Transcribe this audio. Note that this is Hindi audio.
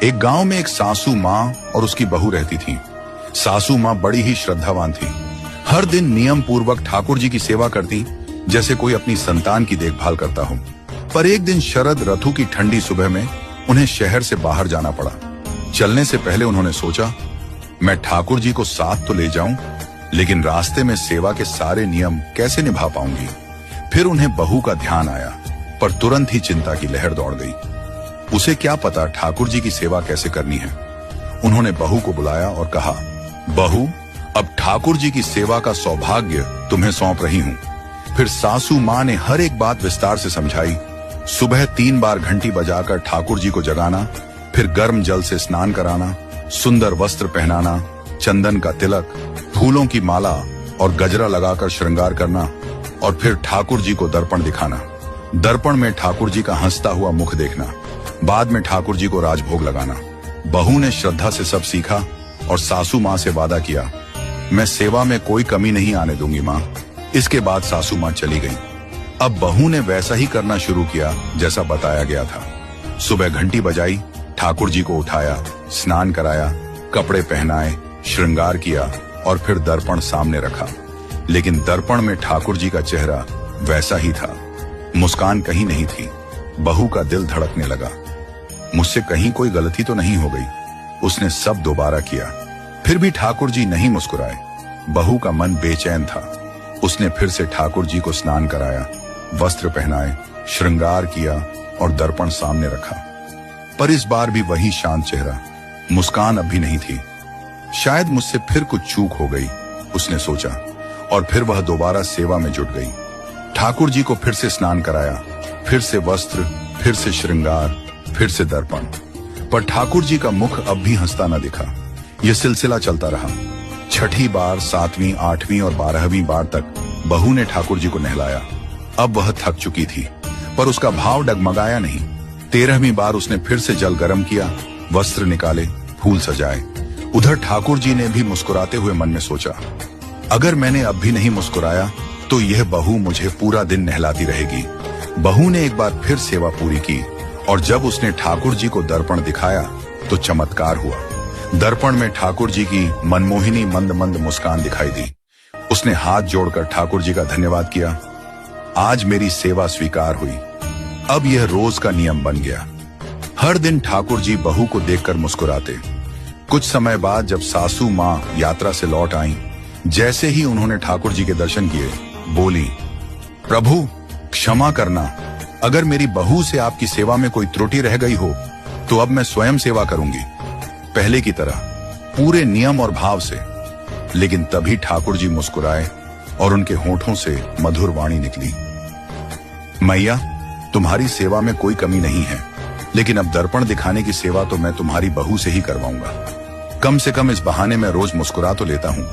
एक गांव में एक सासू माँ और उसकी बहू रहती थी। सासू माँ बड़ी ही श्रद्धावान थी। हर दिन नियम पूर्वक ठाकुर जी की सेवा करती, जैसे कोई अपनी संतान की देखभाल करता हो। पर एक दिन शरद ऋतु की ठंडी सुबह में उन्हें शहर से बाहर जाना पड़ा। चलने से पहले उन्होंने सोचा, मैं ठाकुर जी को साथ तो ले जाऊं, लेकिन रास्ते में सेवा के सारे नियम कैसे निभा पाऊंगी। फिर उन्हें बहू का ध्यान आया, पर तुरंत ही चिंता की लहर दौड़ गई। उसे क्या पता ठाकुर जी की सेवा कैसे करनी है। उन्होंने बहू को बुलाया और कहा, बहू, अब ठाकुर जी की सेवा का सौभाग्य तुम्हें सौंप रही हूं। फिर सासू माँ ने हर एक बात विस्तार से समझाई। सुबह 3 बार घंटी बजाकर ठाकुर जी को जगाना, फिर गर्म जल से स्नान कराना, सुंदर वस्त्र पहनाना, चंदन का तिलक, फूलों की माला और गजरा लगाकर श्रृंगार करना, और फिर ठाकुर जी को दर्पण दिखाना। दर्पण में ठाकुर जी का हंसता हुआ मुख देखना, बाद में ठाकुर जी को राजभोग लगाना। बहू ने श्रद्धा से सब सीखा और सासू माँ से वादा किया, मैं सेवा में कोई कमी नहीं आने दूंगी माँ। इसके बाद सासू माँ चली गई। अब बहू ने वैसा ही करना शुरू किया जैसा बताया गया था। सुबह घंटी बजाई, ठाकुर जी को उठाया, स्नान कराया, कपड़े पहनाए, श्रृंगार किया और फिर दर्पण सामने रखा। लेकिन दर्पण में ठाकुर जी का चेहरा वैसा ही था, मुस्कान कहीं नहीं थी। बहू का दिल धड़कने लगा, मुझसे कहीं कोई गलती तो नहीं हो गई। उसने सब दोबारा किया, फिर भी ठाकुर जी नहीं मुस्कुराए। बहू का मन बेचैन था। उसने फिर से ठाकुर जी को स्नान कराया, वस्त्र पहनाए, श्रृंगार किया और दर्पण सामने रखा। पर इस बार भी वही शांत चेहरा, मुस्कान अब भी नहीं थी। शायद मुझसे फिर कुछ चूक हो गई, उसने सोचा, और फिर वह दोबारा सेवा में जुट गई। ठाकुर जी को फिर से स्नान कराया, फिर से वस्त्र, फिर से श्रृंगार, फिर से दर्पण। पर ठाकुर जी का मुख अब भी हंसता न दिखा। यह सिलसिला चलता रहा। 6ठी बार, 7वीं, 8वीं और 12वीं बार तक बहू ने ठाकुर जी को नहलाया। अब वह थक चुकी थी, पर उसका भाव डगमगाया नहीं। 13वीं बार उसने फिर से जल गर्म किया, वस्त्र निकाले, फूल सजाए। उधर ठाकुर जी ने भी मुस्कुराते हुए मन में सोचा, अगर मैंने अब भी नहीं मुस्कुराया तो यह बहू मुझे पूरा दिन नहलाती रहेगी। बहू ने एक बार फिर सेवा पूरी की, और जब उसने ठाकुर जी को दर्पण दिखाया तो चमत्कार हुआ। दर्पण में ठाकुर जी की मनमोहिनी मंद मंद मुस्कान दिखाई दी। उसने हाथ जोड़कर ठाकुर जी का धन्यवाद किया। आज मेरी सेवा स्वीकार हुई। अब यह रोज का नियम बन गया। हर दिन ठाकुर जी बहू को देखकर मुस्कुराते। कुछ समय बाद जब सासू माँ यात्रा से लौट आईं, जैसे ही उन्होंने ठाकुर जी के दर्शन किए, बोली, प्रभु क्षमा करना, अगर मेरी बहू से आपकी सेवा में कोई त्रुटि रह गई हो तो अब मैं स्वयं सेवा करूंगी, पहले की तरह, पूरे नियम और भाव से। लेकिन तभी ठाकुर जी मुस्कुराए और उनके होठों से मधुर वाणी निकली, मैया, तुम्हारी सेवा में कोई कमी नहीं है, लेकिन अब दर्पण दिखाने की सेवा तो मैं तुम्हारी बहू से ही करवाऊंगा। कम से कम इस बहाने मैं रोज मुस्कुरा तो लेता हूँ।